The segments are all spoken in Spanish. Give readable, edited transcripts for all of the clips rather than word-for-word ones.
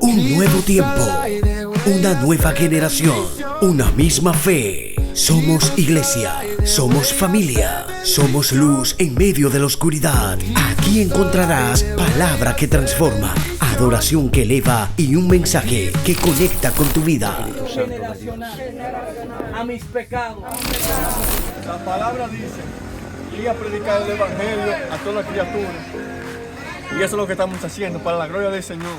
Un nuevo tiempo, una nueva generación, una misma fe. Somos iglesia, somos familia, somos luz en medio de la oscuridad. Aquí encontrarás palabra que transforma, adoración que eleva y un mensaje que conecta con tu vida. A mis pecados. La palabra dice, ir a predicar el evangelio a toda criatura. Y eso es lo que estamos haciendo para la gloria del Señor.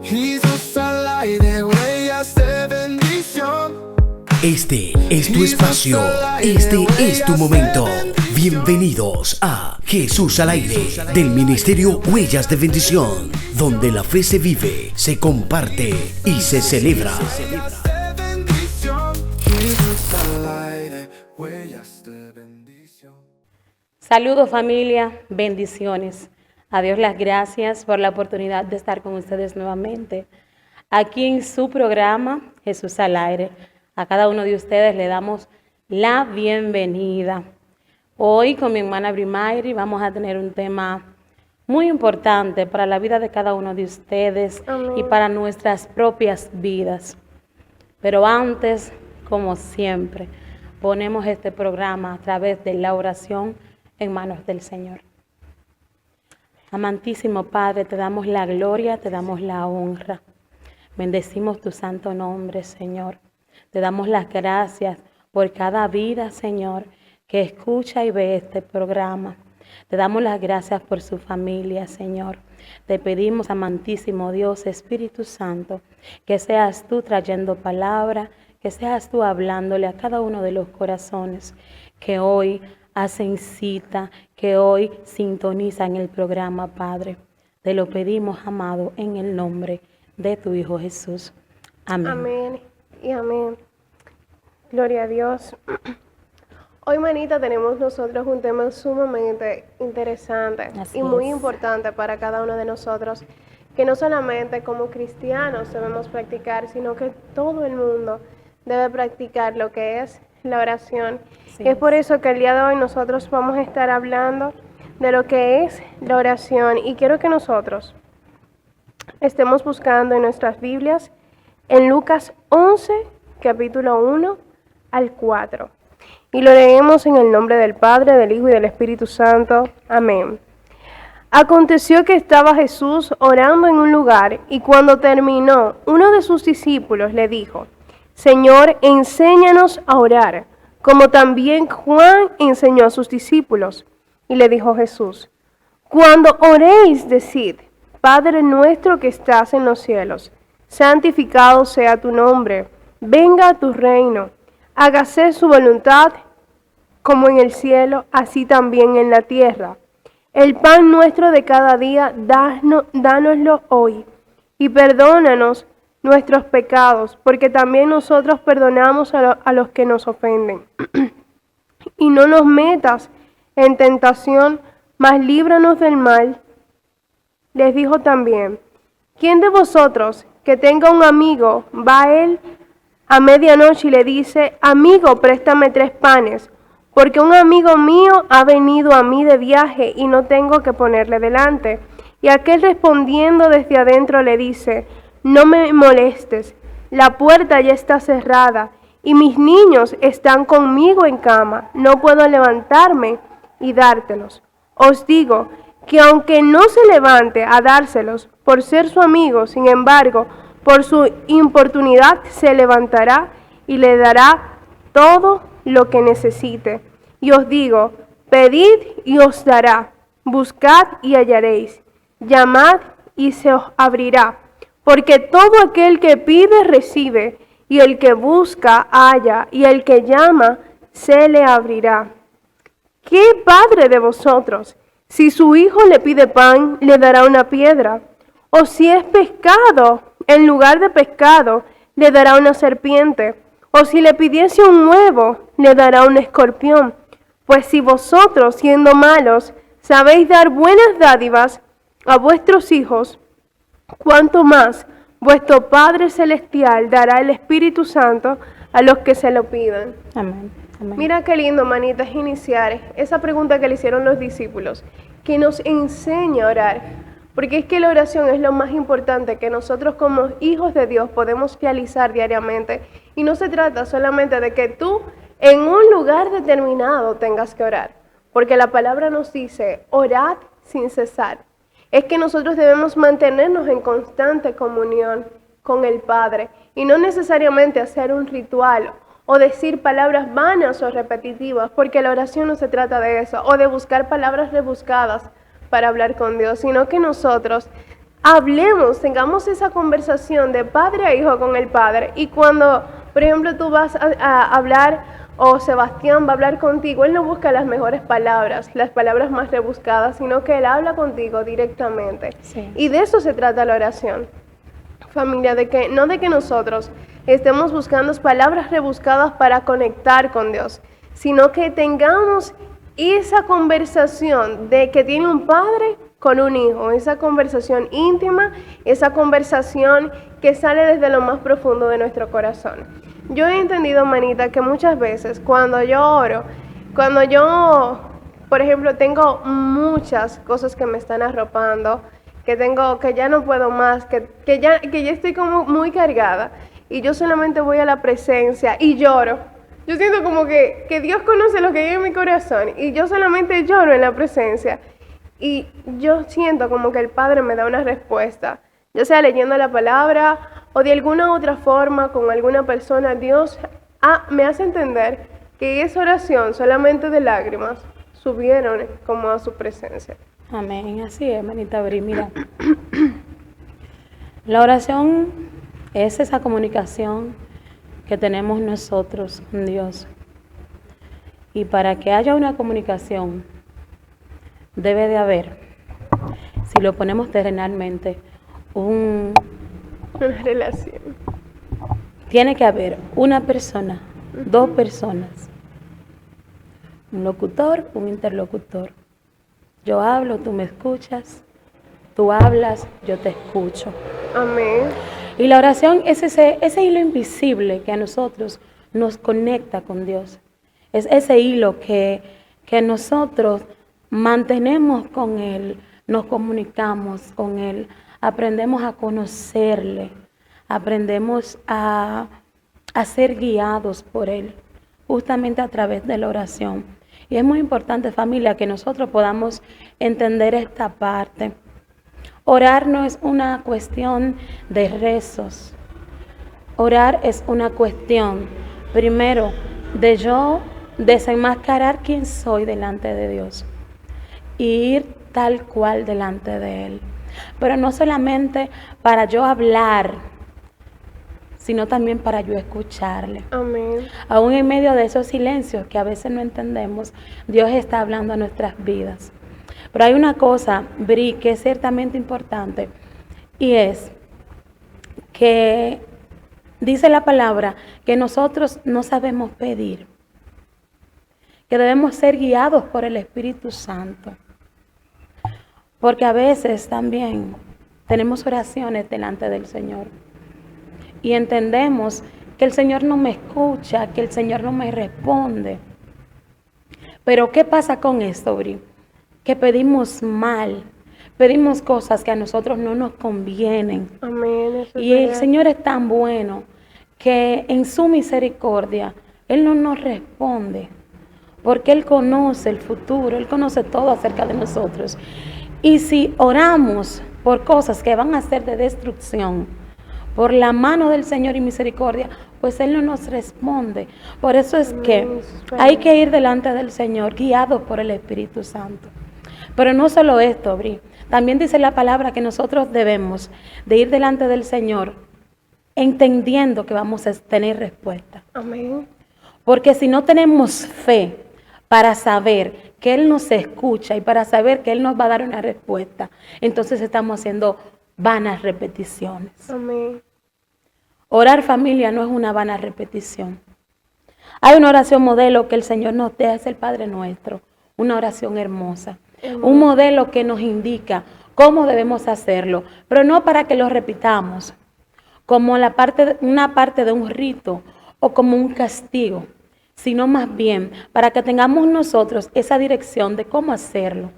Jesús al aire, huellas de bendición. Este es tu espacio, este es tu momento. Bienvenidos a Jesús al aire, del Ministerio Huellas de Bendición, donde la fe se vive, se comparte y se celebra. Saludos familia, bendiciones. A Dios las gracias por la oportunidad de estar con ustedes nuevamente. Aquí en su programa, Jesús al aire. A cada uno de ustedes le damos la bienvenida. Hoy con mi hermana Brimayri vamos a tener un tema muy importante para la vida de cada uno de ustedes. Amén. Y para nuestras propias vidas. Pero antes, como siempre, ponemos este programa a través de la oración en manos del Señor. Amantísimo Padre, te damos la gloria, te damos la honra. Bendecimos tu santo nombre, Señor. Te damos las gracias por cada vida, Señor, que escucha y ve este programa. Te damos las gracias por su familia, Señor. Te pedimos, amantísimo Dios, Espíritu Santo, que seas tú trayendo palabra, que seas tú hablándole a cada uno de los corazones que hoy hacen cita, que hoy sintonizan el programa, Padre. Te lo pedimos, amado, en el nombre de tu Hijo Jesús. Amén. Amén y amén. Gloria a Dios. Hoy, manita, tenemos nosotros un tema sumamente interesante y muy importante para cada uno de nosotros, que no solamente como cristianos debemos practicar, sino que todo el mundo debe practicar lo que es la oración. Sí. Es por eso que el día de hoy nosotros vamos a estar hablando de lo que es la oración, y quiero que nosotros estemos buscando en nuestras Biblias en Lucas 11, capítulo 1 al 4. Y lo leemos en el nombre del Padre, del Hijo y del Espíritu Santo. Amén. Aconteció que estaba Jesús orando en un lugar, y cuando terminó, uno de sus discípulos le dijo: Señor, enséñanos a orar, como también Juan enseñó a sus discípulos. Y le dijo Jesús: Cuando oréis, decid: Padre nuestro que estás en los cielos, santificado sea tu nombre, venga a tu reino, hágase su voluntad como en el cielo, así también en la tierra. El pan nuestro de cada día, dánoslo hoy, y perdónanos nuestros pecados, porque también nosotros perdonamos a los que nos ofenden. Y no nos metas en tentación, mas líbranos del mal. Les dijo también: ¿Quién de vosotros que tenga un amigo va a él a medianoche y le dice: Amigo, préstame 3 panes, porque un amigo mío ha venido a mí de viaje y no tengo que ponerle delante? Y aquel respondiendo desde adentro le dice: No me molestes, la puerta ya está cerrada y mis niños están conmigo en cama, no puedo levantarme y dártelos. Os digo que aunque no se levante a dárselos por ser su amigo, sin embargo, por su importunidad se levantará y le dará todo lo que necesite. Y os digo: pedid y os dará, buscad y hallaréis, llamad y se os abrirá. Porque todo aquel que pide recibe, y el que busca halla, y el que llama se le abrirá. ¿Qué padre de vosotros, si su hijo le pide pan, le dará una piedra? O si es pescado, en lugar de pescado, le dará una serpiente? O si le pidiese un huevo, le dará un escorpión. Pues si vosotros, siendo malos, sabéis dar buenas dádivas a vuestros hijos, cuánto más vuestro Padre Celestial dará el Espíritu Santo a los que se lo pidan. Amén. Amén. Mira qué lindo, manita, es iniciar esa pregunta que le hicieron los discípulos, que nos enseña a orar. Porque es que la oración es lo más importante que nosotros como hijos de Dios podemos realizar diariamente. Y no se trata solamente de que tú en un lugar determinado tengas que orar. Porque la palabra nos dice, orad sin cesar. Es que nosotros debemos mantenernos en constante comunión con el Padre. Y no necesariamente hacer un ritual o decir palabras vanas o repetitivas. Porque la oración no se trata de eso. O de buscar palabras rebuscadas para hablar con Dios, sino que nosotros hablemos, tengamos esa conversación de padre a hijo con el Padre. Y cuando, por ejemplo, tú vas a hablar o Sebastián va a hablar contigo, él no busca las mejores palabras, las palabras más rebuscadas, sino que él habla contigo directamente. Sí. Y de eso se trata la oración, familia, no de que nosotros estemos buscando palabras rebuscadas para conectar con Dios, sino que tengamos esa conversación de que tiene un padre con un hijo, esa conversación íntima, esa conversación que sale desde lo más profundo de nuestro corazón. Yo he entendido, manita, que muchas veces cuando yo oro, por ejemplo, tengo muchas cosas que me están arropando, que ya no puedo más, que ya estoy como muy cargada, y yo solamente voy a la presencia y lloro. Yo siento como que Dios conoce lo que hay en mi corazón y yo solamente lloro en la presencia. Y yo siento como que el Padre me da una respuesta, ya sea leyendo la palabra o de alguna otra forma con alguna persona. Dios me hace entender que esa oración solamente de lágrimas subieron como a su presencia. Amén, así es, hermanita Bri. Mira, la oración es esa comunicación que tenemos nosotros con Dios. Y para que haya una comunicación, debe de haber, si lo ponemos terrenalmente, una relación. Tiene que haber una persona, dos personas, un locutor, un interlocutor. Yo hablo, tú me escuchas, tú hablas, yo te escucho. Amén. Y la oración es ese hilo invisible que a nosotros nos conecta con Dios. Es ese hilo que nosotros mantenemos con Él, nos comunicamos con Él, aprendemos a conocerle, aprendemos a ser guiados por Él, justamente a través de la oración. Y es muy importante, familia, que nosotros podamos entender esta parte. Orar no es una cuestión de rezos. Orar es una cuestión, primero, de yo desenmascarar quién soy delante de Dios y ir tal cual delante de Él. Pero no solamente para yo hablar, sino también para yo escucharle. Amén. Aún en medio de esos silencios que a veces no entendemos, Dios está hablando a nuestras vidas. Pero hay una cosa, Bri, que es ciertamente importante, y es que dice la palabra que nosotros no sabemos pedir, que debemos ser guiados por el Espíritu Santo. Porque a veces también tenemos oraciones delante del Señor y entendemos que el Señor no me escucha, que el Señor no me responde. Pero ¿qué pasa con esto, Bri? Que pedimos mal, pedimos cosas que a nosotros no nos convienen. Amén. Y el Señor es tan bueno que en su misericordia Él no nos responde, porque Él conoce el futuro, Él conoce todo acerca de nosotros. Y si oramos por cosas que van a ser de destrucción, por la mano del Señor y misericordia, pues Él no nos responde. Por eso es que hay que ir delante del Señor, guiados por el Espíritu Santo. Pero no solo esto, Bri. También dice la palabra que nosotros debemos de ir delante del Señor entendiendo que vamos a tener respuesta. Amén. Porque si no tenemos fe para saber que Él nos escucha y para saber que Él nos va a dar una respuesta, entonces estamos haciendo vanas repeticiones. Amén. Orar, familia, no es una vana repetición. Hay una oración modelo que el Señor nos deja, es el Padre Nuestro, una oración hermosa. Un modelo que nos indica cómo debemos hacerlo, pero no para que lo repitamos como una parte de un rito o como un castigo, sino más bien para que tengamos nosotros esa dirección de cómo hacerlo.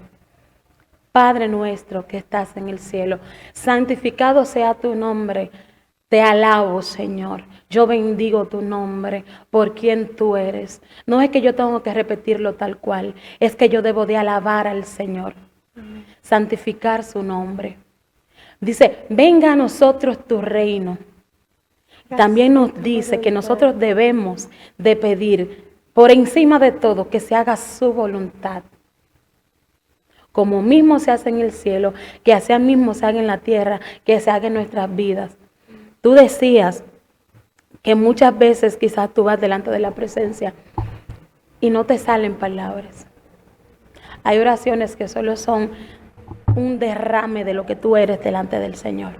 Padre nuestro que estás en el cielo, santificado sea tu nombre. Te alabo, Señor. Yo bendigo tu nombre por quien tú eres. No es que yo tengo que repetirlo tal cual, es que yo debo de alabar al Señor. Amén. Santificar su nombre. Dice, venga a nosotros tu reino. Gracias. También nos dice que nosotros debemos de pedir por encima de todo que se haga su voluntad. Como mismo se hace en el cielo, que así mismo se haga en la tierra, que se haga en nuestras vidas. Tú decías que muchas veces quizás tú vas delante de la presencia y no te salen palabras. Hay oraciones que solo son un derrame de lo que tú eres delante del Señor,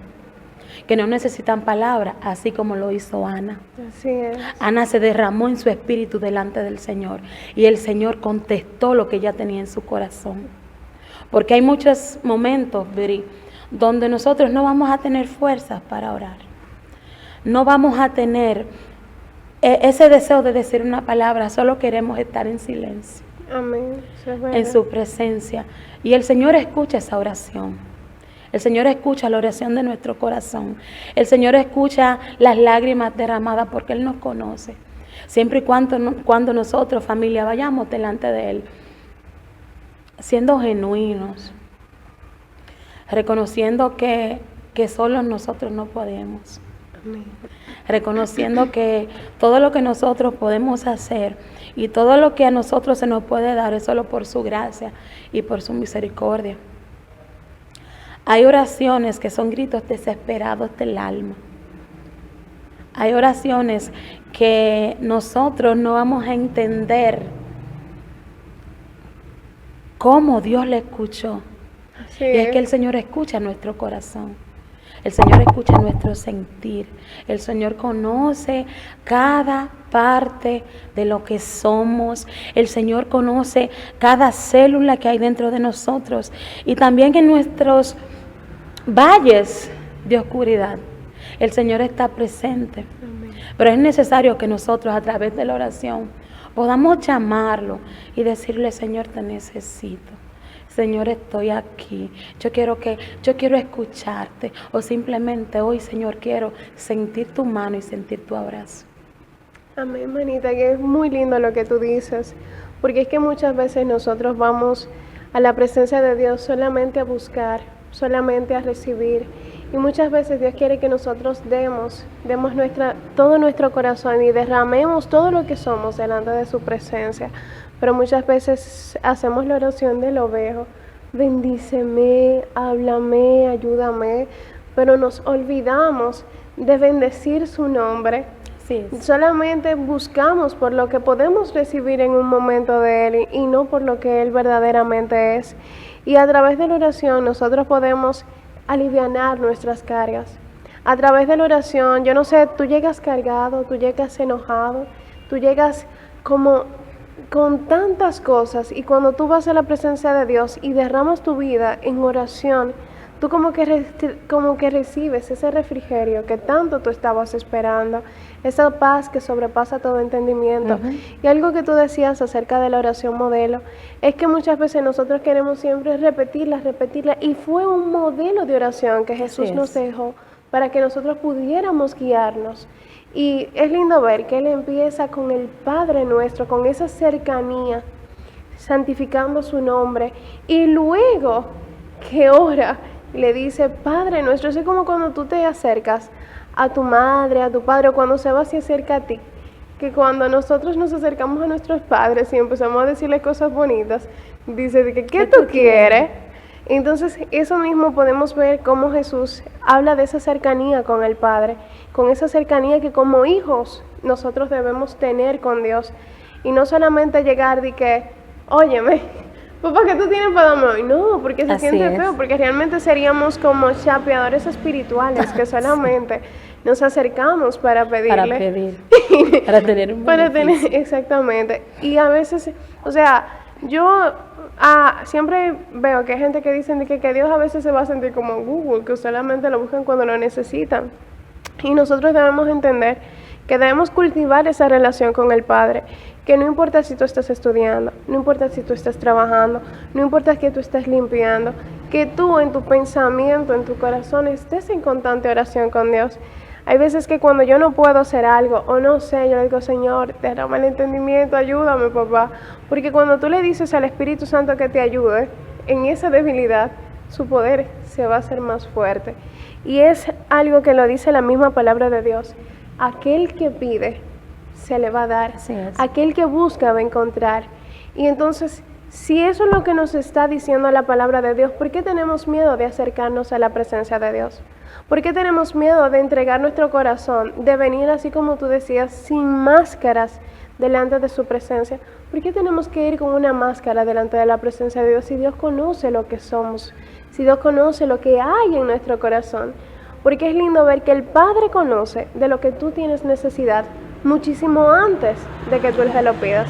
que no necesitan palabras, así como lo hizo Ana. Así es. Ana se derramó en su espíritu delante del Señor y el Señor contestó lo que ella tenía en su corazón. Porque hay muchos momentos, Viri, donde nosotros no vamos a tener fuerzas para orar. No vamos a tener ese deseo de decir una palabra, solo queremos estar en silencio. Amén. En su presencia. Y el Señor escucha esa oración. El Señor escucha la oración de nuestro corazón. El Señor escucha las lágrimas derramadas porque Él nos conoce. Siempre y cuando nosotros, familia, vayamos delante de Él, siendo genuinos, reconociendo que solos nosotros no podemos. Amén. Reconociendo que todo lo que nosotros podemos hacer y todo lo que a nosotros se nos puede dar es solo por su gracia y por su misericordia. Hay oraciones que son gritos desesperados del alma. Hay oraciones que nosotros no vamos a entender cómo Dios le escuchó. Así y es que el Señor escucha nuestro corazón. El Señor escucha nuestro sentir. El Señor conoce cada parte de lo que somos. El Señor conoce cada célula que hay dentro de nosotros. Y también en nuestros valles de oscuridad. El Señor está presente. Amén. Pero es necesario que nosotros a través de la oración podamos llamarlo y decirle, Señor, te necesito. Señor, estoy aquí. Yo quiero escucharte. O simplemente hoy, Señor, quiero sentir tu mano y sentir tu abrazo. Amén, manita, que es muy lindo lo que tú dices. Porque es que muchas veces nosotros vamos a la presencia de Dios solamente a buscar, solamente a recibir. Y muchas veces Dios quiere que nosotros demos todo nuestro corazón y derramemos todo lo que somos delante de su presencia. Pero muchas veces hacemos la oración del ovejo, bendíceme, háblame, ayúdame, pero nos olvidamos de bendecir su nombre. Sí. Solamente buscamos por lo que podemos recibir en un momento de Él y no por lo que Él verdaderamente es. Y a través de la oración nosotros podemos alivianar nuestras cargas. A través de la oración, yo no sé, tú llegas cargado, tú llegas enojado, tú llegas como con tantas cosas, y cuando tú vas a la presencia de Dios y derramas tu vida en oración, tú como que recibes ese refrigerio que tanto tú estabas esperando, esa paz que sobrepasa todo entendimiento. Uh-huh. Y algo que tú decías acerca de la oración modelo, es que muchas veces nosotros queremos siempre repetirla, y fue un modelo de oración que Jesús nos dejó para que nosotros pudiéramos guiarnos. Y es lindo ver que Él empieza con el Padre Nuestro, con esa cercanía, santificando su nombre, y luego que ora, le dice Padre Nuestro. Es como cuando tú te acercas a tu madre, a tu padre, o cuando Seba se acerca a ti, que cuando nosotros nos acercamos a nuestros padres y empezamos a decirle cosas bonitas, dice que ¿qué tú quieres? Entonces eso mismo podemos ver cómo Jesús habla de esa cercanía con el Padre, con esa cercanía que como hijos nosotros debemos tener con Dios, y no solamente llegar de que, óyeme, papá, ¿qué tú tienes para darme hoy? No, porque se siente feo, porque realmente seríamos como chapeadores espirituales que solamente nos acercamos para pedirle. Para tener un beneficio. Exactamente. Y a veces, o sea, yo siempre veo que hay gente que dicen que Dios a veces se va a sentir como Google, que solamente lo buscan cuando lo necesitan. Y nosotros debemos entender que debemos cultivar esa relación con el Padre, que no importa si tú estás estudiando, no importa si tú estás trabajando, no importa que tú estés limpiando, que tú en tu pensamiento, en tu corazón estés en constante oración con Dios. Hay veces que cuando yo no puedo hacer algo o no sé, yo le digo, Señor, derrama el entendimiento, ayúdame, papá. Porque cuando tú le dices al Espíritu Santo que te ayude en esa debilidad, su poder se va a hacer más fuerte. Y es algo que lo dice la misma palabra de Dios. Aquel que pide, se le va a dar. Aquel que busca va a encontrar. Y entonces, si eso es lo que nos está diciendo la palabra de Dios, ¿por qué tenemos miedo de acercarnos a la presencia de Dios? ¿Por qué tenemos miedo de entregar nuestro corazón, de venir así como tú decías, sin máscaras delante de su presencia? ¿Por qué tenemos que ir con una máscara delante de la presencia de Dios si Dios conoce lo que somos, si Dios conoce lo que hay en nuestro corazón? Porque es lindo ver que el Padre conoce de lo que tú tienes necesidad muchísimo antes de que tú se lo pidas.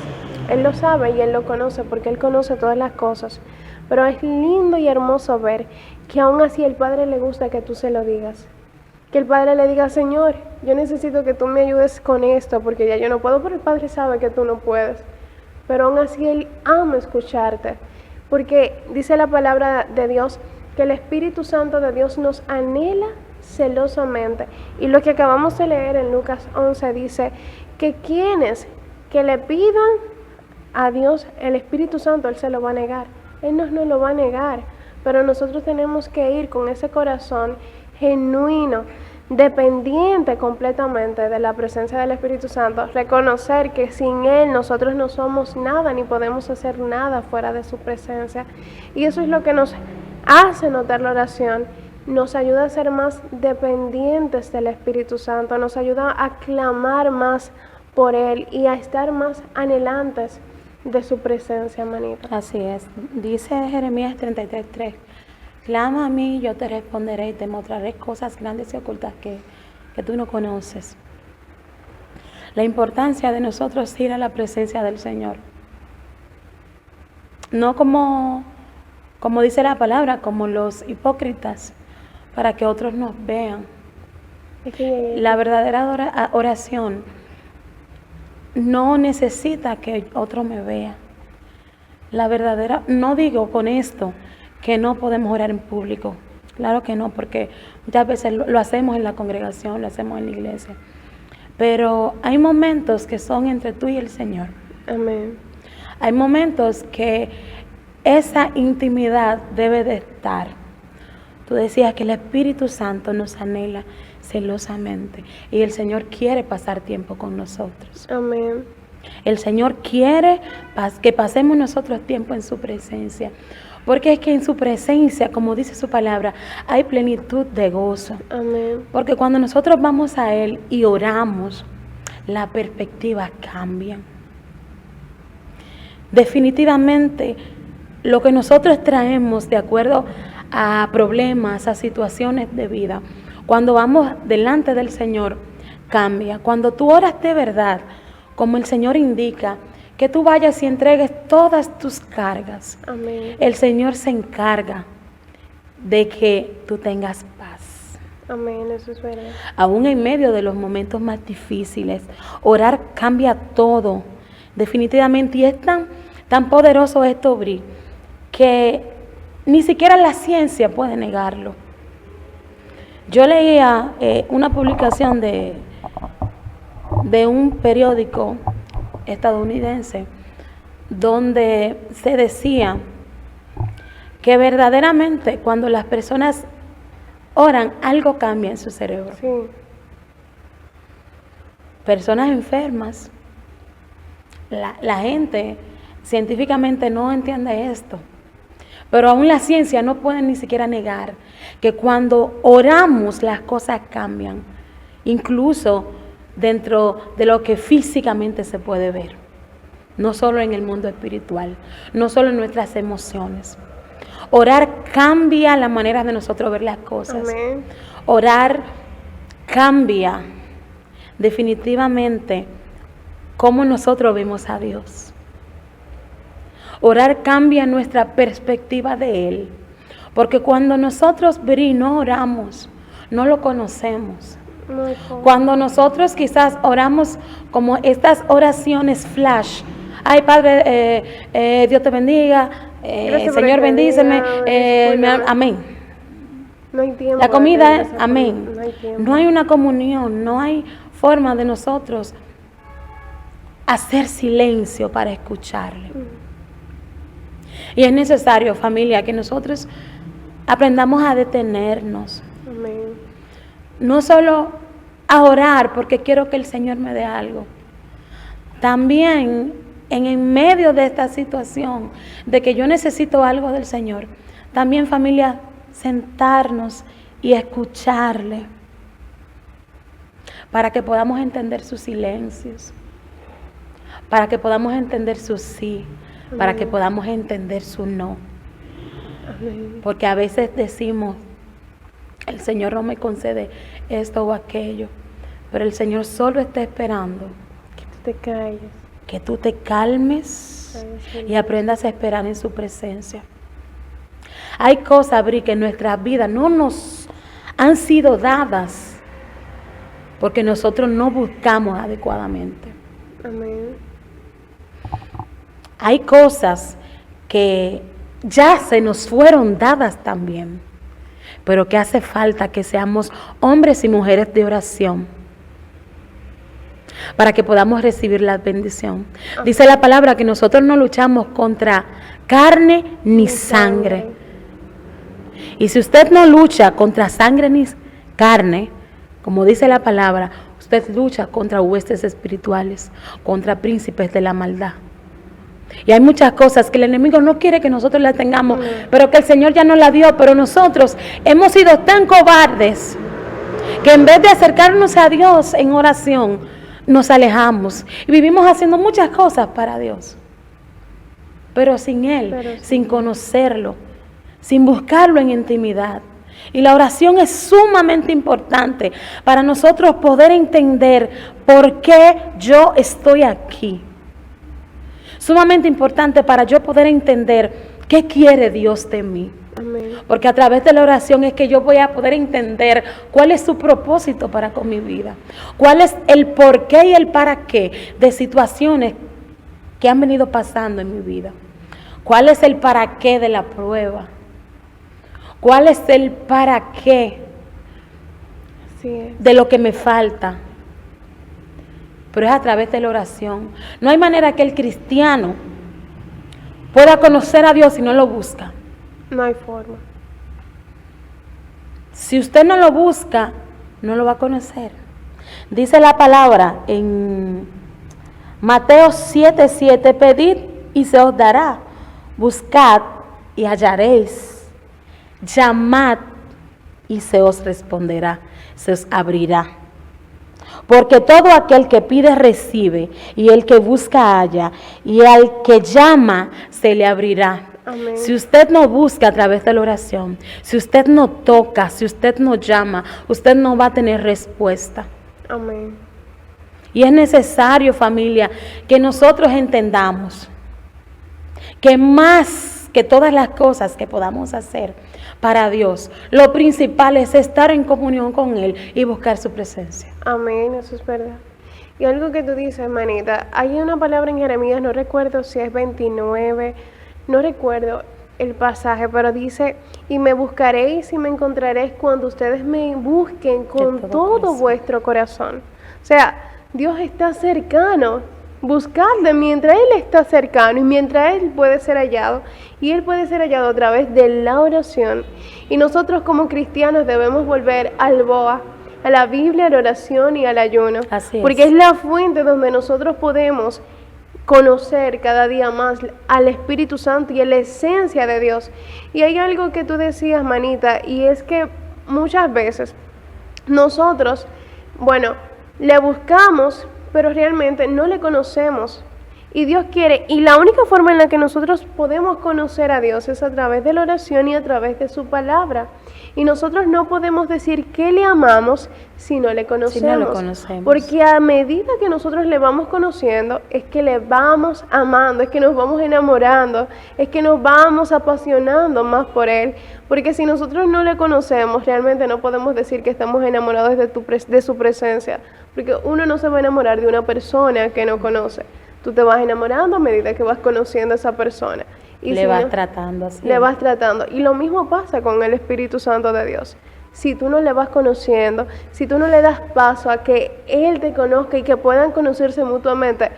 Él lo sabe y Él lo conoce porque Él conoce todas las cosas. Pero es lindo y hermoso ver que aún así el Padre le gusta que tú se lo digas. Que el Padre le diga, Señor, yo necesito que tú me ayudes con esto porque ya yo no puedo, pero el Padre sabe que tú no puedes. Pero aún así Él ama escucharte. Porque dice la palabra de Dios que el Espíritu Santo de Dios nos anhela celosamente. Y lo que acabamos de leer en Lucas 11 dice que quienes que le pidan a Dios el Espíritu Santo, Él se lo va a negar. Él no nos lo va a negar, pero nosotros tenemos que ir con ese corazón genuino, dependiente completamente de la presencia del Espíritu Santo, reconocer que sin Él nosotros no somos nada ni podemos hacer nada fuera de su presencia. Y eso es lo que nos hace notar la oración, nos ayuda a ser más dependientes del Espíritu Santo, nos ayuda a clamar más por Él y a estar más anhelantes de su presencia, manita. Así es. Dice Jeremías 33:3, clama a mí, yo te responderé y te mostraré cosas grandes y ocultas que tú no conoces. La importancia de nosotros ir a la presencia del Señor. No como dice la palabra, como los hipócritas, para que otros nos vean. La verdadera oración no necesita que otro me vea. La verdadera, no digo con esto que no podemos orar en público. Claro que no, porque muchas veces lo hacemos en la congregación, lo hacemos en la iglesia. Pero hay momentos que son entre tú y el Señor. Amén. Hay momentos que esa intimidad debe de estar. Tú decías que el Espíritu Santo nos anhela celosamente y el Señor quiere pasar tiempo con nosotros. Amén. El Señor quiere que pasemos nosotros tiempo en su presencia, porque es que en su presencia, como dice su palabra, hay plenitud de gozo. Amén. Porque cuando nosotros vamos a Él y oramos, la perspectiva cambia. Definitivamente, lo que nosotros traemos de acuerdo a problemas, a situaciones de vida, cuando vamos delante del Señor, cambia. Cuando tú oras de verdad, como el Señor indica, que tú vayas y entregues todas tus cargas. Amén. El Señor se encarga de que tú tengas paz. Amén, eso es verdad. Aún en medio de los momentos más difíciles, orar cambia todo, definitivamente. Y es tan poderoso esto, Bri, que ni siquiera la ciencia puede negarlo. Yo leía una publicación de un periódico estadounidense donde se decía que verdaderamente cuando las personas oran, algo cambia en su cerebro. Sí. Personas enfermas, la gente científicamente no entiende esto, pero aún la ciencia no puede ni siquiera negar que cuando oramos las cosas cambian, incluso dentro de lo que físicamente se puede ver, no solo en el mundo espiritual, no solo en nuestras emociones. Orar cambia la manera de nosotros ver las cosas. Amén. Orar cambia definitivamente cómo nosotros vemos a Dios. Orar cambia nuestra perspectiva de Él. Porque cuando nosotros no oramos, no lo conocemos. No hay forma. Cuando nosotros quizás oramos como estas oraciones flash, ay Padre, Dios te bendiga, Gracias por Señor este bendíceme, día, amén. No hay tiempo. La de comida tener es esa amén. comida, no hay tiempo. No hay una comunión, no hay forma de nosotros hacer silencio para escucharle. Y es necesario, familia, que nosotros aprendamos a detenernos. Amén. No solo a orar porque quiero que el Señor me dé algo. También en medio de esta situación de que yo necesito algo del Señor, también familia, sentarnos y escucharle para que podamos entender sus silencios, para que podamos entender su sí, para que podamos entender su no. Porque a veces decimos, el Señor no me concede esto o aquello, pero el Señor solo está esperando Que tú te calles. que tú te calmes y aprendas a esperar en su presencia. Hay cosas, Bri, que en nuestras vidas no nos han sido dadas porque nosotros no buscamos adecuadamente. Amén. Hay cosas que ya se nos fueron dadas también, pero que hace falta que seamos hombres y mujeres de oración para que podamos recibir la bendición. Dice la palabra que nosotros no luchamos contra carne ni sangre. Y si usted no lucha contra sangre ni carne, como dice la palabra, usted lucha contra huestes espirituales, contra príncipes de la maldad. Y hay muchas cosas que el enemigo no quiere que nosotros las tengamos, pero que el Señor ya nos la dio. Pero nosotros hemos sido tan cobardes que en vez de acercarnos a Dios en oración, nos alejamos y vivimos haciendo muchas cosas para Dios, pero sin Él, sin conocerlo, sin buscarlo en intimidad. Y la oración es sumamente importante para nosotros poder entender por qué yo estoy aquí. Sumamente importante para yo poder entender qué quiere Dios de mí. Amén. Porque a través de la oración es que yo voy a poder entender cuál es su propósito para con mi vida. Cuál es el por qué y el para qué de situaciones que han venido pasando en mi vida. Cuál es el para qué de la prueba. Cuál es el para qué Así es. de lo que me falta. Pero es a través de la oración. No hay manera que el cristiano pueda conocer a Dios si no lo busca. No hay forma. Si usted no lo busca, no lo va a conocer. Dice la palabra en Mateo 7:7, pedid y se os dará, buscad y hallaréis, llamad y se os responderá, se os abrirá. Porque todo aquel que pide recibe, y el que busca halla, y al que llama se le abrirá. Amén. Si usted no busca a través de la oración, si usted no toca, si usted no llama, usted no va a tener respuesta. Amén. Y es necesario, familia, que nosotros entendamos que más que todas las cosas que podamos hacer para Dios, lo principal es estar en comunión con Él y buscar su presencia. Amén, eso es verdad. Y algo que tú dices, hermanita, hay una palabra en Jeremías, no recuerdo si es 29, no recuerdo el pasaje, pero dice, y me buscaréis y me encontraréis cuando ustedes me busquen con todo vuestro corazón. O sea, Dios está cercano. Buscarle mientras Él está cercano y mientras Él puede ser hallado. Y Él puede ser hallado a través de la oración. Y nosotros como cristianos debemos volver al BOA, a la Biblia, a la oración y al ayuno. Así es. Porque es la fuente donde nosotros podemos conocer cada día más al Espíritu Santo y a la esencia de Dios. Y hay algo que tú decías, manita, y es que muchas veces nosotros, bueno, le buscamos, pero realmente no le conocemos. Y Dios quiere, y la única forma en la que nosotros podemos conocer a Dios es a través de la oración y a través de su palabra. Y nosotros no podemos decir que le amamos si no le conocemos. Si no lo conocemos. Porque a medida que nosotros le vamos conociendo, es que le vamos amando, es que nos vamos enamorando, es que nos vamos apasionando más por Él. Porque si nosotros no le conocemos, realmente no podemos decir que estamos enamorados de su presencia. Porque uno no se va a enamorar de una persona que no conoce. Tú te vas enamorando a medida que vas conociendo a esa persona. Y le vas tratando así. Le vas tratando. Y lo mismo pasa con el Espíritu Santo de Dios. Si tú no le vas conociendo, si tú no le das paso a que Él te conozca y que puedan conocerse mutuamente,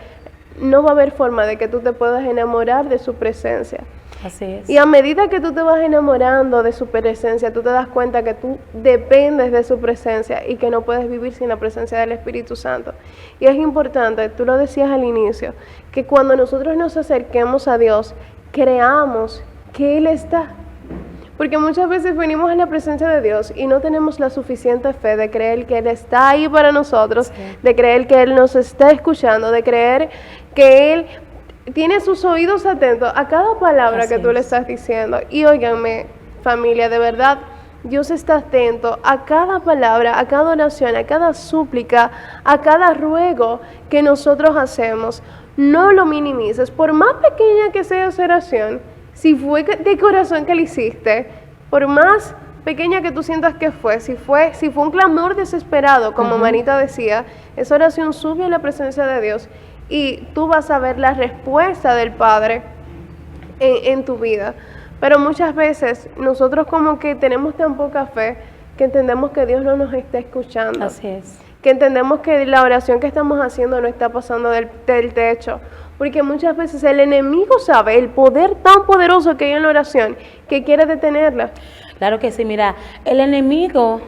no va a haber forma de que tú te puedas enamorar de su presencia. Así es. Y a medida que tú te vas enamorando de su presencia, tú te das cuenta que tú dependes de su presencia y que no puedes vivir sin la presencia del Espíritu Santo. Y es importante, tú lo decías al inicio, que cuando nosotros nos acerquemos a Dios, creamos que Él está. Porque muchas veces venimos a la presencia de Dios y no tenemos la suficiente fe de creer que Él está ahí para nosotros, sí, de creer que Él nos está escuchando, de creer que Él tiene sus oídos atentos a cada palabra que tú le estás diciendo. Y óiganme, familia, de verdad, Dios está atento a cada palabra, a cada oración, a cada súplica, a cada ruego que nosotros hacemos. No lo minimices, por más pequeña que sea esa oración, si fue de corazón que le hiciste, por más pequeña que tú sientas que fue, si fue un clamor desesperado, como Manita decía, esa oración sube a la presencia de Dios y tú vas a ver la respuesta del Padre en tu vida. Pero muchas veces nosotros como que tenemos tan poca fe que entendemos que Dios no nos está escuchando. Así es. Que entendemos que la oración que estamos haciendo no está pasando del techo. Porque muchas veces el enemigo sabe el poder tan poderoso que hay en la oración que quiere detenerla. Claro que sí, mira, el enemigo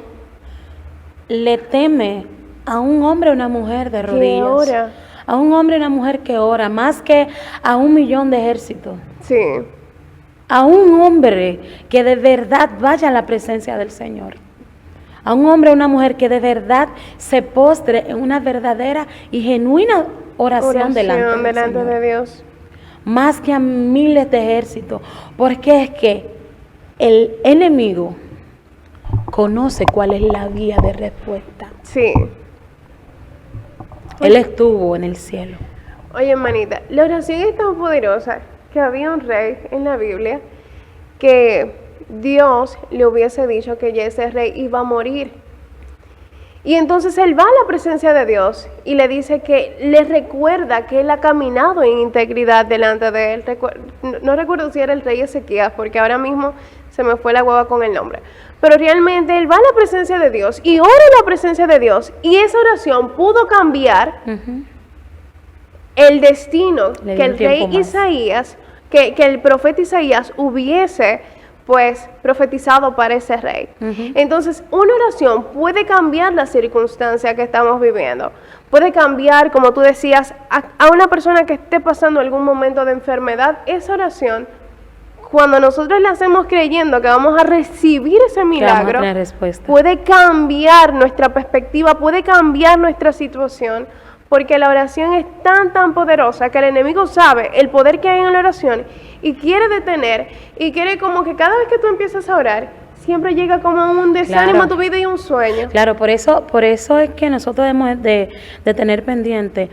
le teme a un hombre o una mujer de rodillas. Que ora. A un hombre o una mujer que ora, más que a 1,000,000 de ejércitos. Sí. A un hombre que de verdad vaya a la presencia del Señor. A un hombre o una mujer que de verdad se postre en una verdadera y genuina oración delante de Dios. Más que a miles de ejércitos. Porque es que el enemigo conoce cuál es la vía de respuesta. Sí. Él estuvo en el cielo. Oye, hermanita, la oración es tan poderosa que había un rey en la Biblia que Dios le hubiese dicho que ya ese rey iba a morir. Y entonces él va a la presencia de Dios y le dice que le recuerda que él ha caminado en integridad delante de él. No recuerdo si era el rey Ezequías, porque ahora mismo se me fue la hueva con el nombre. Pero realmente él va a la presencia de Dios y ora en la presencia de Dios. Y esa oración pudo cambiar el destino que el rey Isaías, que el profeta Isaías hubiese pues profetizado para ese rey. Entonces, una oración puede cambiar la circunstancia que estamos viviendo. Puede cambiar, como tú decías, a una persona que esté pasando algún momento de enfermedad. Esa oración, cuando nosotros la hacemos creyendo que vamos a recibir ese milagro, puede cambiar nuestra perspectiva, puede cambiar nuestra situación, porque la oración es tan poderosa que el enemigo sabe el poder que hay en la oración y quiere detener, y quiere como que cada vez que tú empiezas a orar, siempre llega como un desánimo a tu vida y un sueño. Claro, por eso es que nosotros debemos de tener pendiente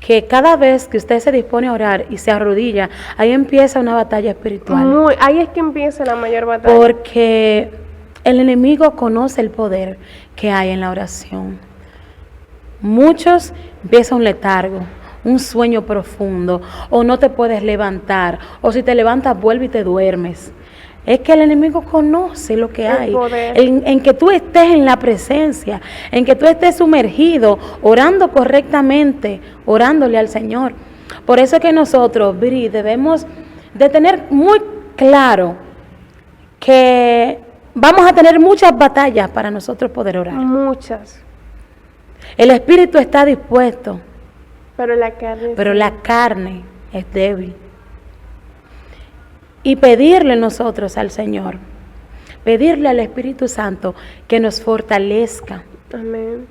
que cada vez que usted se dispone a orar y se arrodilla, ahí empieza una batalla espiritual. Ahí es que empieza la mayor batalla. Porque el enemigo conoce el poder que hay en la oración. Muchos empiezan un letargo, un sueño profundo, o no te puedes levantar, o si te levantas vuelve y te duermes. Es que el enemigo conoce lo que hay, en que tú estés en la presencia, en que tú estés sumergido, orando correctamente, orándole al Señor. Por eso es que nosotros, Bri, debemos de tener muy claro que vamos a tener muchas batallas para nosotros poder orar. Muchas. El espíritu está dispuesto, pero la carne es débil. Y pedirle nosotros al Señor, pedirle al Espíritu Santo que nos fortalezca. Amén.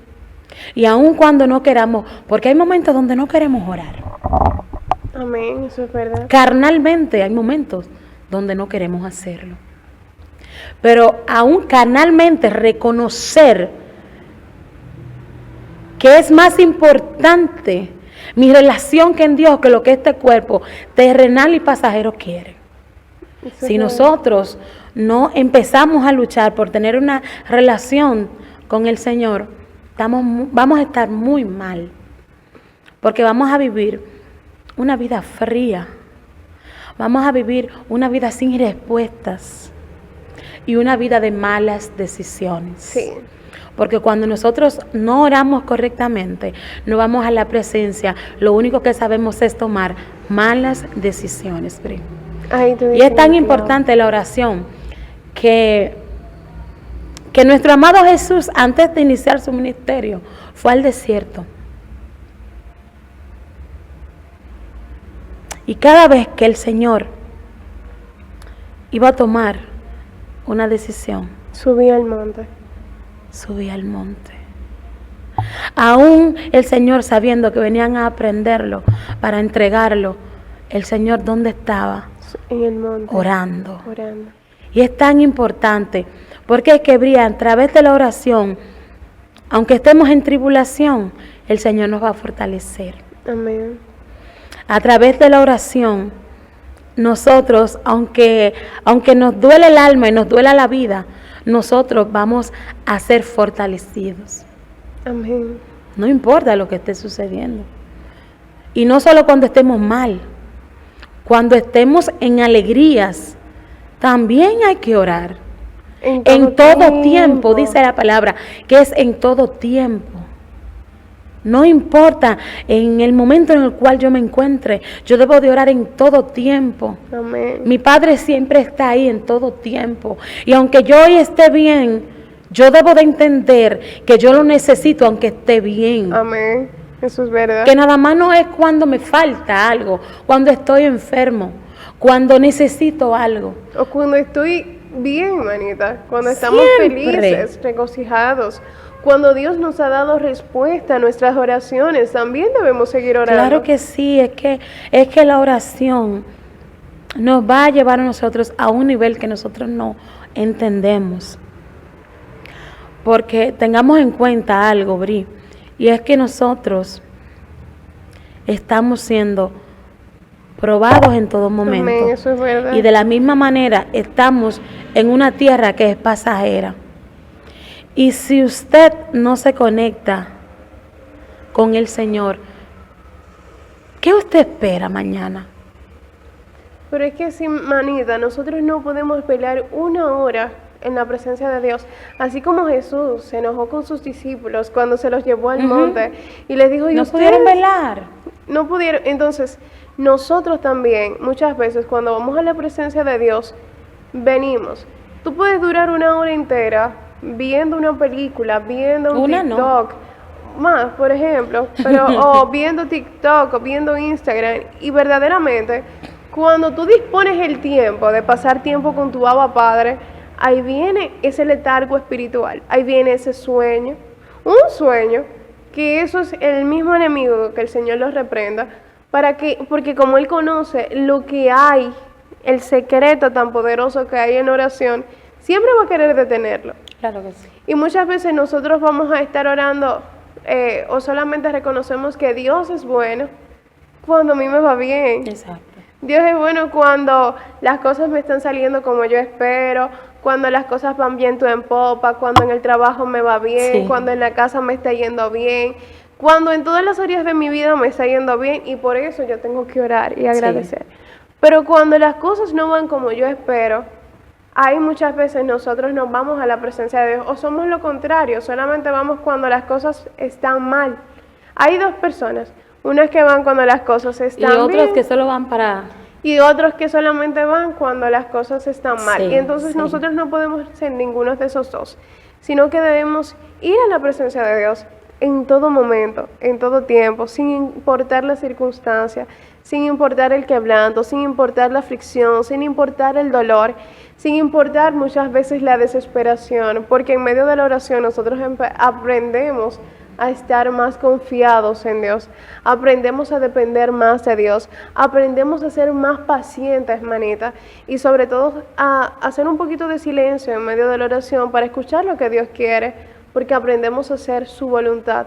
Y aun cuando no queramos, porque hay momentos donde no queremos orar. Amén, eso es verdad. Carnalmente hay momentos donde no queremos hacerlo. Pero aún carnalmente reconocer que es más importante mi relación que en Dios que lo que este cuerpo terrenal y pasajero quiere. Si nosotros no empezamos a luchar por tener una relación con el Señor, vamos a estar muy mal, porque vamos a vivir una vida fría, vamos a vivir una vida sin respuestas y una vida de malas decisiones. Sí. Porque cuando nosotros no oramos correctamente, no vamos a la presencia, lo único que sabemos es tomar malas decisiones. Y es tan importante la oración que nuestro amado Jesús, antes de iniciar su ministerio, fue al desierto. Y cada vez que el Señor iba a tomar una decisión, subía al monte. Subía al monte. Aún el Señor, sabiendo que venían a aprenderlo para entregarlo, el Señor, ¿dónde estaba? En el monte. Orando. Orando. Y es tan importante, porque hay que brillar a través de la oración. Aunque estemos en tribulación, el Señor nos va a fortalecer. Amén. A través de la oración, nosotros, aunque nos duele el alma y nos duela la vida, nosotros vamos a ser fortalecidos. Amén. No importa lo que esté sucediendo. Y no solo cuando estemos mal, cuando estemos en alegrías, también hay que orar. En todo tiempo, dice la palabra, que es en todo tiempo. No importa en el momento en el cual yo me encuentre, yo debo de orar en todo tiempo. Amén. Mi Padre siempre está ahí en todo tiempo. Y aunque yo hoy esté bien, yo debo de entender que yo lo necesito aunque esté bien. Amén. Eso es verdad. Que nada más no es cuando me falta algo, cuando estoy enfermo, cuando necesito algo. O cuando estoy bien, manita. Cuando estamos felices, regocijados. Cuando Dios nos ha dado respuesta a nuestras oraciones, también debemos seguir orando. Claro que sí, es que la oración nos va a llevar a nosotros a un nivel que nosotros no entendemos. Porque tengamos en cuenta algo, Bri, y es que nosotros estamos siendo probados en todo momento. Amén, eso es verdad. Y de la misma manera estamos en una tierra que es pasajera. Y si usted no se conecta con el Señor, ¿qué usted espera mañana? Pero es que, manita, nosotros no podemos pelear una hora en la presencia de Dios. Así como Jesús se enojó con sus discípulos cuando se los llevó al monte y les dijo, ¿y no ustedes? pudieron velar. No pudieron. Entonces, nosotros también, muchas veces, cuando vamos a la presencia de Dios, venimos. Tú puedes durar una hora entera viendo una película, viendo un TikTok, más, por ejemplo, o viendo TikTok, o viendo Instagram, y verdaderamente, cuando tú dispones el tiempo de pasar tiempo con tu Abba Padre, ahí viene ese letargo espiritual, ahí viene ese sueño, un sueño, que eso es el mismo enemigo, que el Señor los reprenda, porque como Él conoce lo que hay, el secreto tan poderoso que hay en oración, siempre va a querer detenerlo. Claro que sí. Y muchas veces nosotros vamos a estar orando o solamente reconocemos que Dios es bueno cuando a mí me va bien. Exacto. Dios es bueno cuando las cosas me están saliendo como yo espero, cuando las cosas van viento en popa, cuando en el trabajo me va bien, cuando en la casa me está yendo bien, cuando en todas las áreas de mi vida me está yendo bien, y por eso yo tengo que orar y agradecer. Sí. Pero cuando las cosas no van como yo espero, ahí muchas veces nosotros nos vamos a la presencia de Dios, o somos lo contrario, solamente vamos cuando las cosas están mal. Hay dos personas, unas que van cuando las cosas están bien. Y otros que solo van para... Y otros que solamente van cuando las cosas están mal. Y entonces nosotros no podemos ser ninguno de esos dos, sino que debemos ir a la presencia de Dios en todo momento, en todo tiempo, sin importar la circunstancia, sin importar el quebranto, sin importar la aflicción, sin importar el dolor, sin importar muchas veces la desesperación, porque en medio de la oración nosotros aprendemos a estar más confiados en Dios, aprendemos a depender más de Dios, aprendemos a ser más pacientes, manita, y sobre todo a hacer un poquito de silencio en medio de la oración para escuchar lo que Dios quiere, porque aprendemos a hacer su voluntad,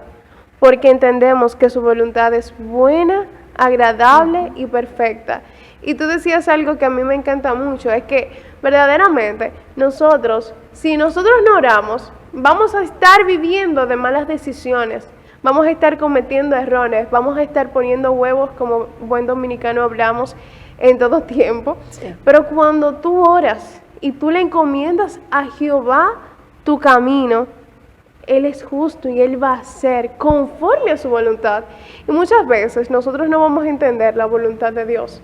porque entendemos que su voluntad es buena, agradable y perfecta. Y tú decías algo que a mí me encanta mucho, es que verdaderamente nosotros, si nosotros no oramos, vamos a estar viviendo de malas decisiones, vamos a estar cometiendo errores, vamos a estar poniendo huevos, como buen dominicano hablamos, en todo tiempo. Sí. Pero cuando tú oras y tú le encomiendas a Jehová tu camino, Él es justo y Él va a hacer conforme a su voluntad. Y muchas veces nosotros no vamos a entender la voluntad de Dios,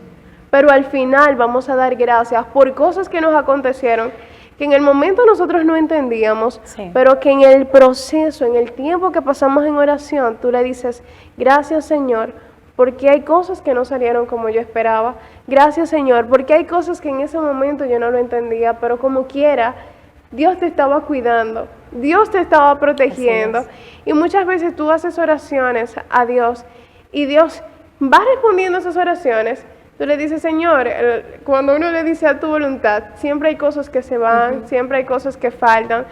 pero al final vamos a dar gracias por cosas que nos acontecieron, que en el momento nosotros no entendíamos, sí, pero que en el proceso, en el tiempo que pasamos en oración, tú le dices, gracias Señor, porque hay cosas que no salieron como yo esperaba. Gracias Señor, porque hay cosas que en ese momento yo no lo entendía, pero como quiera, Dios te estaba cuidando, Dios te estaba protegiendo. Y muchas veces tú haces oraciones a Dios y Dios va respondiendo a esas oraciones. Tú le dices, Señor, cuando uno le dice a tu voluntad, siempre hay cosas que se van, siempre hay cosas que faltan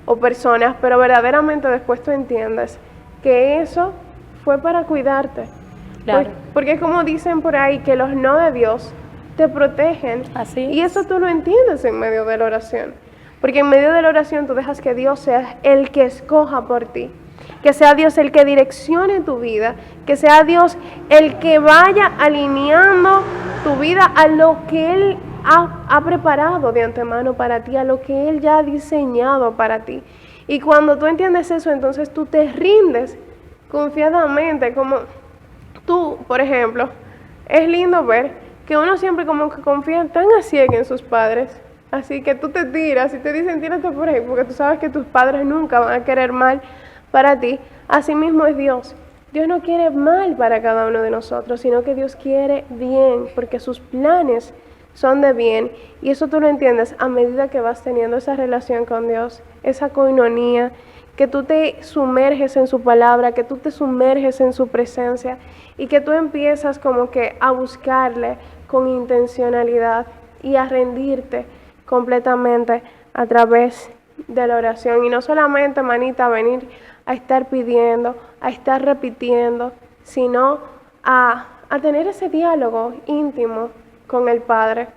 o personas, pero verdaderamente después tú entiendes que eso fue para cuidarte. Claro. Porque es como dicen por ahí, que los no de Dios te protegen. Así. Y eso tú lo entiendes en medio de la oración. Porque en medio de la oración tú dejas que Dios sea el que escoja por ti, que sea Dios el que direccione tu vida, que sea Dios el que vaya alineando tu vida a lo que Él ha preparado de antemano para ti, a lo que Él ya ha diseñado para ti. Y cuando tú entiendes eso, entonces tú te rindes confiadamente, como tú, por ejemplo, es lindo ver que uno siempre como que confía tan a ciegas en sus padres. Así que tú te tiras y te dicen tírate por ahí porque tú sabes que tus padres nunca van a querer mal para ti. Así mismo es Dios. Dios no quiere mal para cada uno de nosotros, sino que Dios quiere bien, porque sus planes son de bien. Y eso tú lo entiendes a medida que vas teniendo esa relación con Dios, esa coinonía, que tú te sumerges en su palabra, que tú te sumerges en su presencia y que tú empiezas como que a buscarle con intencionalidad y a rendirte completamente a través de la oración. Y no solamente, manita, venir a estar pidiendo, a estar repitiendo, sino a tener ese diálogo íntimo con el Padre,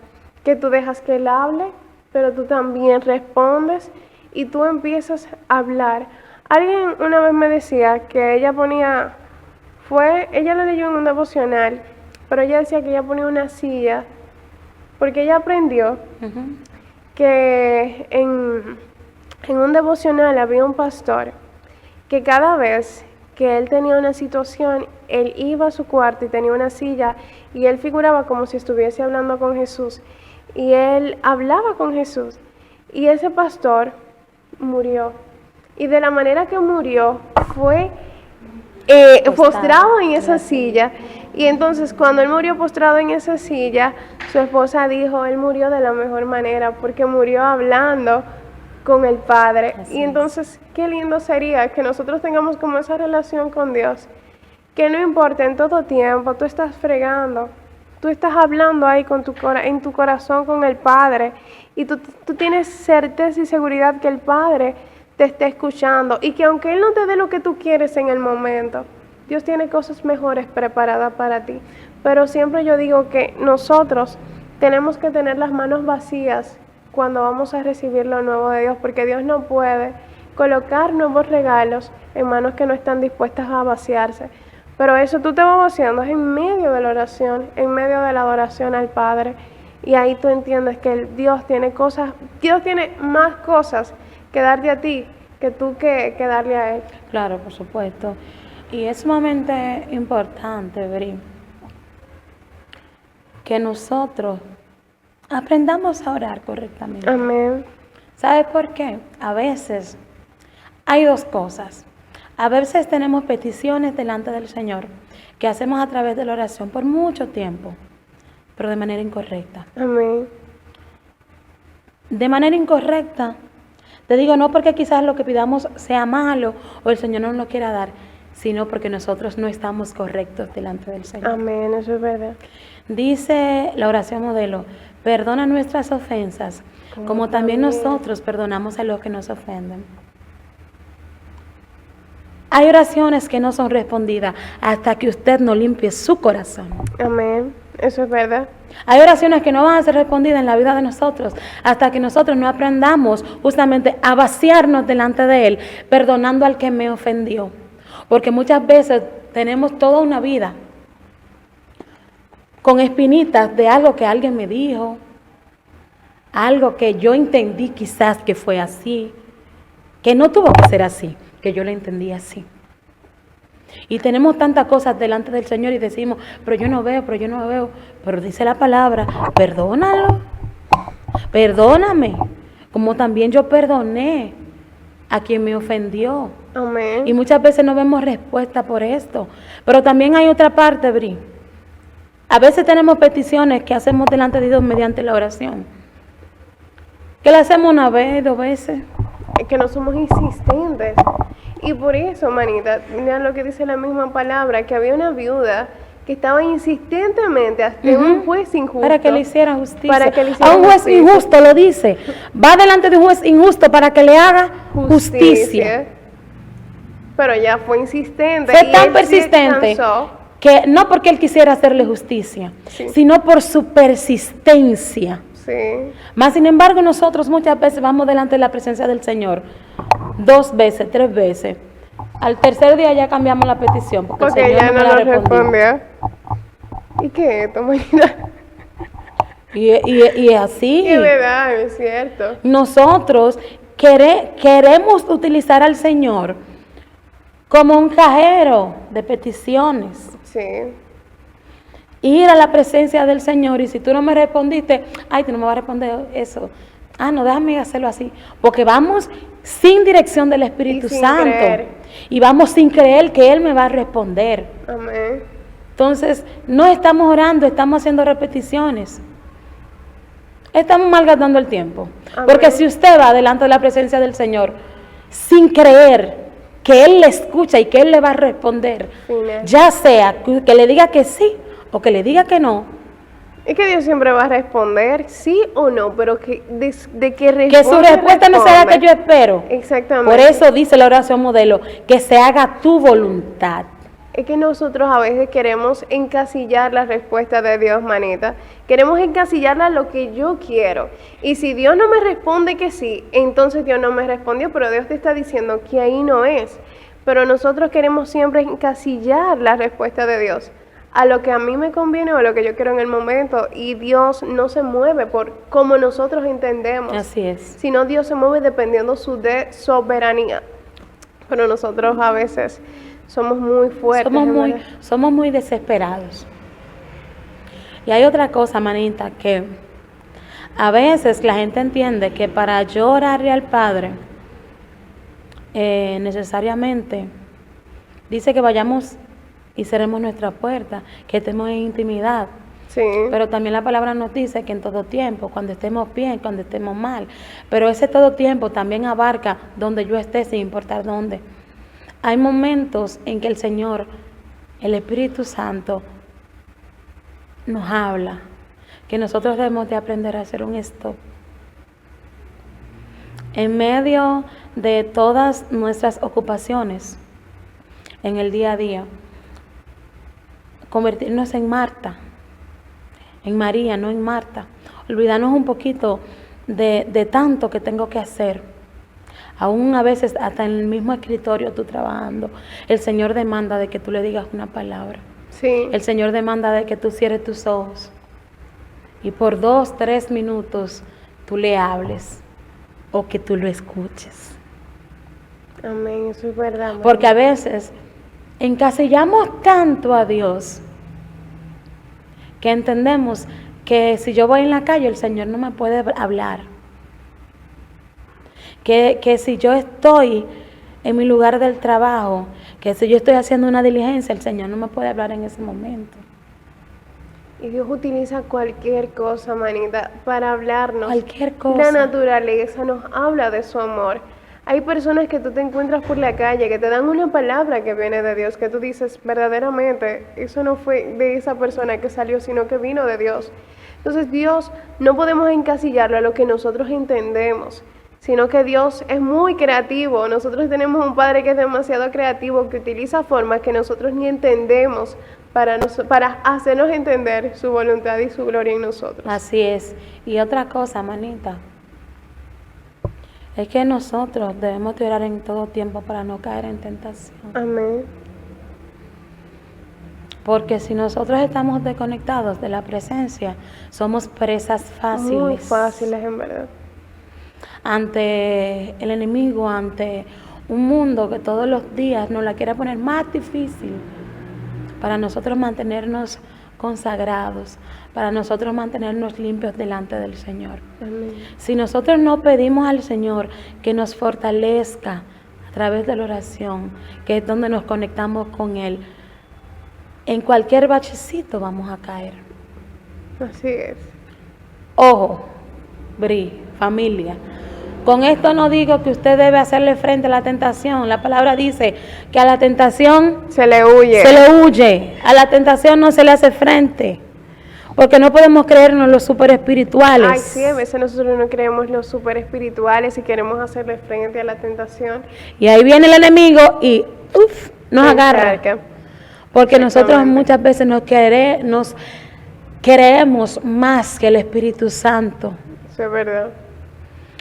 que tú dejas que Él hable, pero tú también respondes y tú empiezas a hablar. Alguien una vez me decía que ella lo leyó en un devocional, pero ella decía que ella ponía una silla, porque ella aprendió que en un devocional había un pastor que cada vez que él tenía una situación, él iba a su cuarto y tenía una silla y él figuraba como si estuviese hablando con Jesús y él hablaba con Jesús y ese pastor murió y de la manera que murió fue postrado en esa silla. Y entonces cuando él murió postrado en esa silla, su esposa dijo, él murió de la mejor manera porque murió hablando con el Padre. Así y entonces qué lindo sería que nosotros tengamos como esa relación con Dios, que no importa, en todo tiempo tú estás fregando, tú estás hablando ahí en tu corazón con el Padre y tú tienes certeza y seguridad que el Padre te está escuchando y que aunque Él no te dé lo que tú quieres en el momento, Dios tiene cosas mejores preparadas para ti. Pero siempre yo digo que nosotros tenemos que tener las manos vacías cuando vamos a recibir lo nuevo de Dios, porque Dios no puede colocar nuevos regalos en manos que no están dispuestas a vaciarse. Pero eso tú te vas vaciando es en medio de la oración, en medio de la adoración al Padre. Y ahí tú entiendes que Dios tiene más cosas que darte a ti que tú que darle a Él. Claro, por supuesto. Y es sumamente importante, Bri, que nosotros aprendamos a orar correctamente. Amén. ¿Sabes por qué? A veces hay dos cosas. A veces tenemos peticiones delante del Señor que hacemos a través de la oración por mucho tiempo, pero de manera incorrecta. Amén. De manera incorrecta, Te digo, no porque quizás lo que pidamos sea malo o el Señor no nos lo quiera dar, sino porque nosotros no estamos correctos delante del Señor. Amén, eso es verdad. Dice la oración modelo, perdona nuestras ofensas, como también nosotros perdonamos a los que nos ofenden. Hay oraciones que no son respondidas hasta que usted no limpie su corazón. Amén, eso es verdad. Hay oraciones que no van a ser respondidas en la vida de nosotros hasta que nosotros no aprendamos justamente a vaciarnos delante de Él, perdonando al que me ofendió. Porque muchas veces tenemos toda una vida con espinitas de algo que alguien me dijo, algo que yo entendí quizás que fue así, que no tuvo que ser así, que yo lo entendí así. Y tenemos tantas cosas delante del Señor y decimos, pero yo no veo, pero dice la palabra, perdónalo, perdóname, como también yo perdoné a quien me ofendió. Amén. Y muchas veces no vemos respuesta por esto. Pero también hay otra parte, Bri. A veces tenemos peticiones que hacemos delante de Dios mediante la oración. Que la hacemos una vez, 2 veces. Es que no somos insistentes. Y por eso, manita, mira lo que dice la misma palabra, que había una viuda que estaba insistentemente hasta un juez injusto. Para que le hiciera justicia. Para que le hiciera a un juez justicia. injusto lo dice. Va delante de un juez injusto para que le haga justicia. Pero ya fue insistente. Fue y tan él persistente se cansó. que no porque él quisiera hacerle justicia, Sí. sino por su persistencia. Sí. Más sin embargo, nosotros muchas veces vamos delante de la presencia del Señor 2 veces, 3 veces. Al tercer día ya cambiamos la petición porque el Porque Señor ya no no me la lo respondió. respondió. ¿Y qué es esto, manita? Y es así. Es verdad, es cierto. Nosotros queremos utilizar al Señor como un cajero de peticiones. Sí. Ir a la presencia del Señor y si tú no me respondiste, ay, tú no me vas a responder eso. Ah, no, déjame hacerlo así. Porque vamos sin dirección del Espíritu Y sin Santo. creer. Y vamos sin creer que Él me va a responder. Amén. Entonces, no estamos orando, estamos haciendo repeticiones. Estamos malgastando el tiempo. Amén. Porque si usted va delante de la presencia del Señor sin creer que Él le escucha y que Él le va a responder, ya sea que le diga que sí o que le diga que no, Es que Dios siempre va a responder, sí o no, pero que de que responde, que su respuesta no será que yo espero. Exactamente. Por eso dice la oración modelo, que se haga tu voluntad. Es que nosotros a veces queremos encasillar la respuesta de Dios, manita. Queremos encasillarla a lo que yo quiero. Y si Dios no me responde que sí, entonces Dios no me respondió, pero Dios te está diciendo que ahí no es. Pero nosotros queremos siempre encasillar la respuesta de Dios a lo que a mí me conviene o a lo que yo quiero en el momento. Y Dios no se mueve por como nosotros entendemos. Así es. Sino Dios se mueve dependiendo de soberanía. Pero nosotros a veces somos muy fuertes. Somos muy desesperados. Y hay otra cosa, manita, que a veces la gente entiende que para yo orarle al Padre, necesariamente dice que vayamos y cerremos nuestra puerta, que estemos en intimidad. Sí. Pero también la palabra nos dice que en todo tiempo, cuando estemos bien, cuando estemos mal, pero ese todo tiempo también abarca donde yo esté, sin importar dónde. Hay momentos en que el Señor, el Espíritu Santo, nos habla, que nosotros debemos de aprender a hacer un stop. En medio de todas nuestras ocupaciones, en el día a día, convertirnos en Marta, en María, no en Marta. Olvidarnos un poquito de tanto que tengo que hacer. Aún a veces hasta en el mismo escritorio tú trabajando, el Señor demanda de que tú le digas una palabra. Sí. El Señor demanda de que tú cierres tus ojos y por 2, 3 minutos tú le hables o que tú lo escuches. Amén, eso es verdad. Amén. Porque a veces encasillamos tanto a Dios que entendemos que si yo voy en la calle el Señor no me puede hablar. Que si yo estoy en mi lugar del trabajo, que si yo estoy haciendo una diligencia, el Señor no me puede hablar en ese momento. Y Dios utiliza cualquier cosa, manita, para hablarnos. Cualquier cosa. La naturaleza nos habla de su amor. Hay personas que tú te encuentras por la calle que te dan una palabra que viene de Dios, que tú dices, verdaderamente, eso no fue de esa persona que salió, sino que vino de Dios. Entonces Dios no podemos encasillarlo a lo que nosotros entendemos, sino que Dios es muy creativo. Nosotros tenemos un Padre que es demasiado creativo, que utiliza formas que nosotros ni entendemos para hacernos entender su voluntad y su gloria en nosotros. Así es. Y otra cosa, manita, es que nosotros debemos de orar en todo tiempo para no caer en tentación. Amén. Porque si nosotros estamos desconectados de la presencia, somos presas fáciles. Muy fáciles, en verdad. Ante el enemigo, ante un mundo que todos los días nos la quiere poner más difícil, para nosotros mantenernos consagrados, para nosotros mantenernos limpios delante del Señor. Amén. Si nosotros no pedimos al Señor que nos fortalezca a través de la oración, que es donde nos conectamos con Él, en cualquier bachecito vamos a caer. Así es. Ojo, Bri, familia, con esto no digo que usted debe hacerle frente a la tentación. La palabra dice que a la tentación se le huye. A la tentación no se le hace frente. Porque no podemos creernos los super espirituales. Ay, sí, a veces nosotros no creemos los super espirituales y queremos hacerle frente a la tentación. Y ahí viene el enemigo y nos agarra. Porque nosotros muchas veces nos creemos más que el Espíritu Santo. Eso es verdad.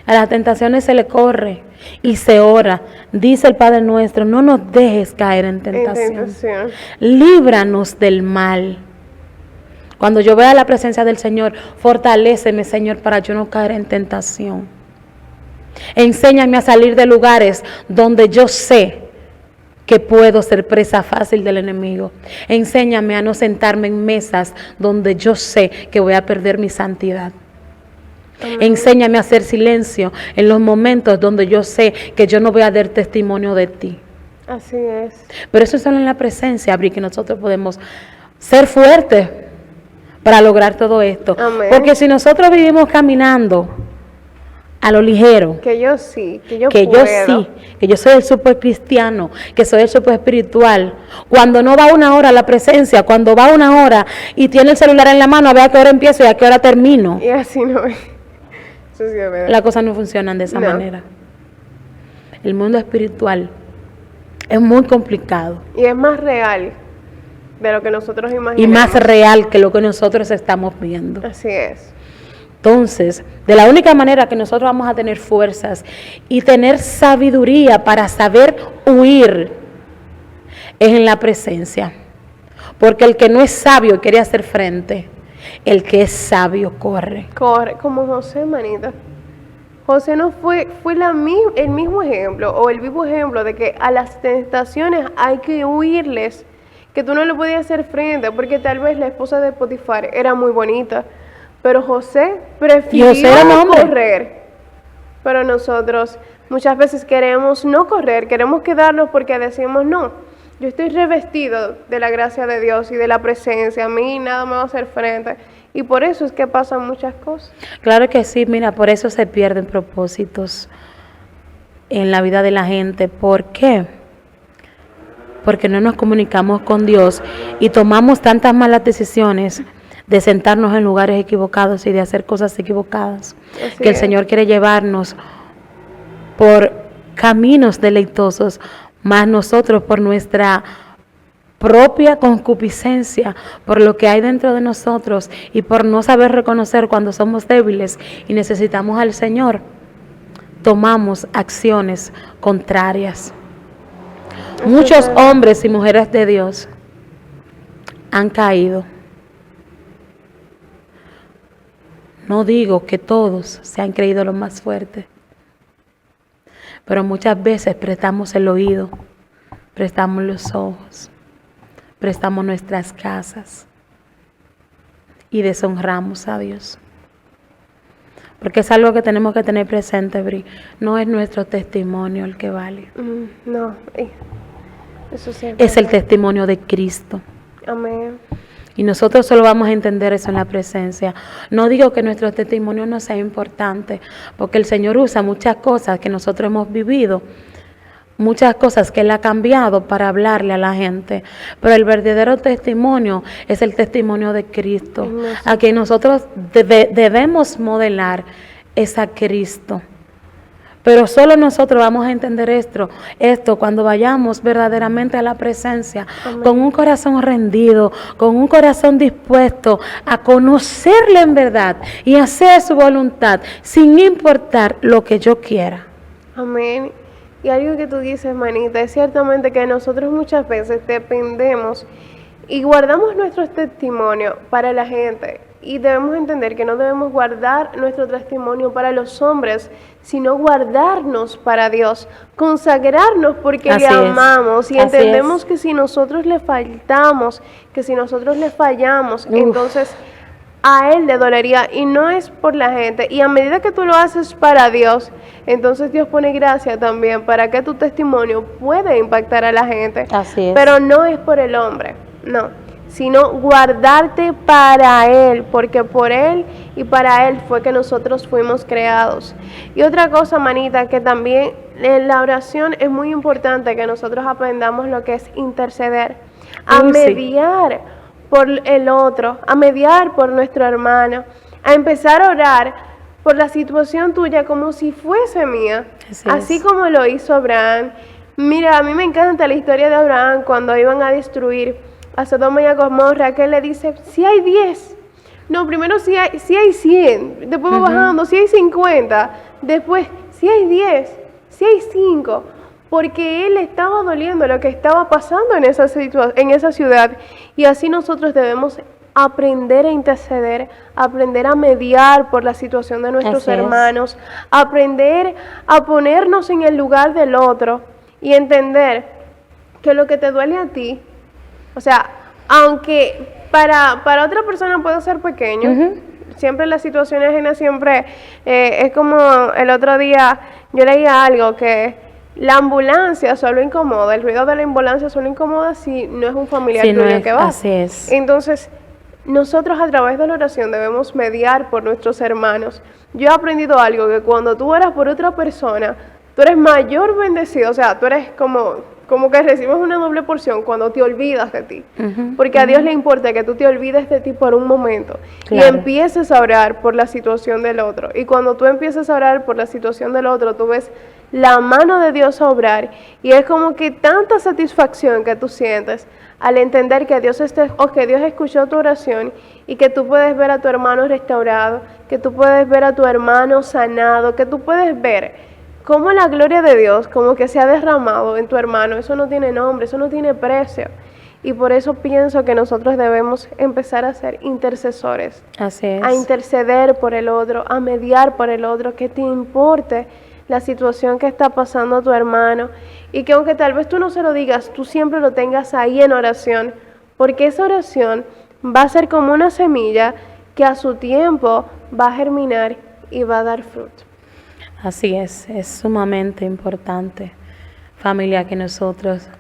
A las tentaciones se le corre y se ora. Dice el Padre nuestro, no nos dejes caer en tentación. Líbranos del mal. Cuando yo vea la presencia del Señor, fortaléceme, Señor, para yo no caer en tentación. Enséñame a salir de lugares donde yo sé que puedo ser presa fácil del enemigo. Enséñame a no sentarme en mesas donde yo sé que voy a perder mi santidad. Enséñame a hacer silencio en los momentos donde yo sé que yo no voy a dar testimonio de ti. Así es. Pero eso es solo en la presencia, Bri, que nosotros podemos ser fuertes para lograr todo esto. Amén. Porque si nosotros vivimos caminando a lo ligero, que yo sí, que yo soy el super cristiano, que soy el super espiritual, cuando no va una hora a la presencia, cuando va una hora y tiene el celular en la mano, a ver a qué hora empiezo y a qué hora termino. Y así no es. Eso sí es verdad. Las cosas no funcionan de esa manera. El mundo espiritual es muy complicado. Y es más real de lo que nosotros imaginamos. Y más real que lo que nosotros estamos viendo. Así es. Entonces, de la única manera que nosotros vamos a tener fuerzas y tener sabiduría para saber huir es en la presencia. Porque el que no es sabio quiere hacer frente. El que es sabio corre. Corre, como José, manita. José no fue el mismo ejemplo o el vivo ejemplo de que a las tentaciones hay que huirles, que tú no le podías hacer frente, porque tal vez la esposa de Potifar era muy bonita, pero José prefirió correr. Pero nosotros muchas veces queremos no correr, queremos quedarnos porque decimos no, yo estoy revestido de la gracia de Dios y de la presencia, a mí nada me va a hacer frente. Y por eso es que pasan muchas cosas. Claro que sí, mira, por eso se pierden propósitos en la vida de la gente. ¿Por qué? Porque no nos comunicamos con Dios y tomamos tantas malas decisiones de sentarnos en lugares equivocados y de hacer cosas equivocadas. Así que el es. Señor quiere llevarnos por caminos deleitosos, más nosotros por nuestra propia concupiscencia, por lo que hay dentro de nosotros y por no saber reconocer cuando somos débiles y necesitamos al Señor, tomamos acciones contrarias. Muchos hombres y mujeres de Dios han caído. No digo que todos se han creído lo más fuerte, pero muchas veces prestamos el oído, prestamos los ojos, prestamos nuestras casas y deshonramos a Dios. Porque es algo que tenemos que tener presente, Bri. No es nuestro testimonio el que vale. No, eso sí es el testimonio de Cristo. Amén. Y nosotros solo vamos a entender eso en la presencia. No digo que nuestro testimonio no sea importante, porque el Señor usa muchas cosas que nosotros hemos vivido, muchas cosas que Él ha cambiado para hablarle a la gente. Pero el verdadero testimonio es el testimonio de Cristo. A quien nosotros debemos modelar es a Cristo. Pero solo nosotros vamos a entender esto cuando vayamos verdaderamente a la presencia, amén, con un corazón rendido, con un corazón dispuesto a conocerle en verdad y hacer su voluntad, sin importar lo que yo quiera. Amén. Y algo que tú dices, manita, es ciertamente que nosotros muchas veces dependemos y guardamos nuestros testimonios para la gente. Y debemos entender que no debemos guardar nuestro testimonio para los hombres, sino guardarnos para Dios, consagrarnos porque le amamos y entendemos que si nosotros le faltamos, que si nosotros le fallamos, entonces a Él le dolería y no es por la gente. Y a medida que tú lo haces para Dios, entonces Dios pone gracia también para que tu testimonio pueda impactar a la gente. Así es. Pero no es por el hombre, no, sino guardarte para Él, porque por Él y para Él fue que nosotros fuimos creados. Y otra cosa, manita, que también en la oración es muy importante que nosotros aprendamos lo que es interceder, a mediar por el otro, a mediar por nuestro hermano, a empezar a orar por la situación tuya como si fuese mía, así como lo hizo Abraham. Mira, a mí me encanta la historia de Abraham cuando iban a destruir a Sodoma y a Gomorra, que él le dice, si hay 10, no, primero si hay 100, después va bajando, si hay 50, después si hay 10, si hay 5, porque él estaba doliendo lo que estaba pasando en esa ciudad, y así nosotros debemos aprender a interceder, aprender a mediar por la situación de nuestros hermanos, aprender a ponernos en el lugar del otro y entender que lo que te duele a ti, o sea, aunque para otra persona puede ser pequeño, siempre las situaciones ajenas, siempre es como el otro día yo leía algo que la ambulancia solo incomoda, el ruido de la ambulancia solo incomoda si no es un familiar tuyo que va. Así es. Entonces, nosotros a través de la oración debemos mediar por nuestros hermanos. Yo he aprendido algo, que cuando tú oras por otra persona, tú eres mayor bendecido, o sea, tú eres como que recibes una doble porción cuando te olvidas de ti. Porque a Dios le importa que tú te olvides de ti por un momento y empieces a orar por la situación del otro. Y cuando tú empieces a orar por la situación del otro, tú ves la mano de Dios a obrar y es como que tanta satisfacción que tú sientes al entender que Dios escuchó tu oración y que tú puedes ver a tu hermano restaurado, que tú puedes ver a tu hermano sanado, que tú puedes ver cómo la gloria de Dios como que se ha derramado en tu hermano. Eso no tiene nombre, eso no tiene precio. Y por eso pienso que nosotros debemos empezar a ser intercesores. Así es. A interceder por el otro, a mediar por el otro, que te importe la situación que está pasando a tu hermano. Y que aunque tal vez tú no se lo digas, tú siempre lo tengas ahí en oración. Porque esa oración va a ser como una semilla que a su tiempo va a germinar y va a dar fruto. Así es sumamente importante, familia, que nosotros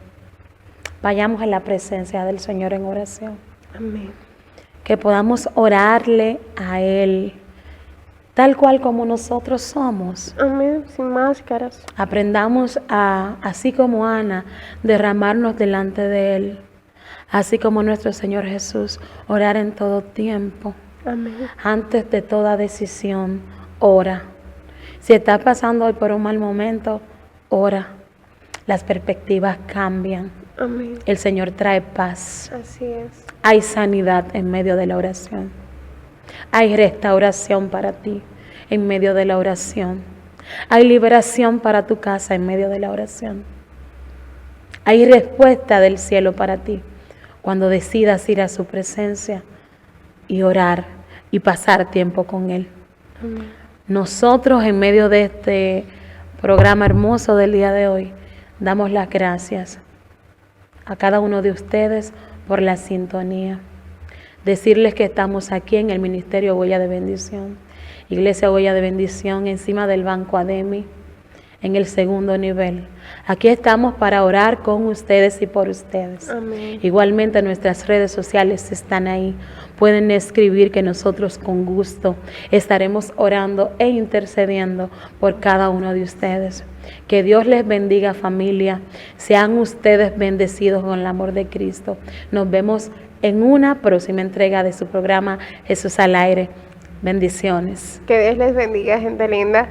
vayamos a la presencia del Señor en oración. Amén. Que podamos orarle a Él, tal cual como nosotros somos. Amén, sin máscaras. Aprendamos a, así como Ana, derramarnos delante de Él, así como nuestro Señor Jesús, orar en todo tiempo. Amén. Antes de toda decisión, ora. Si estás pasando hoy por un mal momento, ora. Las perspectivas cambian. Amén. El Señor trae paz. Así es. Hay sanidad en medio de la oración. Hay restauración para ti en medio de la oración. Hay liberación para tu casa en medio de la oración. Hay respuesta del cielo para ti cuando decidas ir a su presencia y orar y pasar tiempo con Él. Amén. Nosotros, en medio de este programa hermoso del día de hoy, damos las gracias a cada uno de ustedes por la sintonía. Decirles que estamos aquí en el Ministerio Huella de Bendición, Iglesia Huella de Bendición, encima del Banco Ademi, en el segundo nivel. Aquí estamos para orar con ustedes y por ustedes. Amén. Igualmente nuestras redes sociales están ahí. Pueden escribir que nosotros con gusto estaremos orando e intercediendo por cada uno de ustedes. Que Dios les bendiga, familia. Sean ustedes bendecidos con el amor de Cristo. Nos vemos en una próxima entrega de su programa Jesús al Aire. Bendiciones. Que Dios les bendiga, gente linda.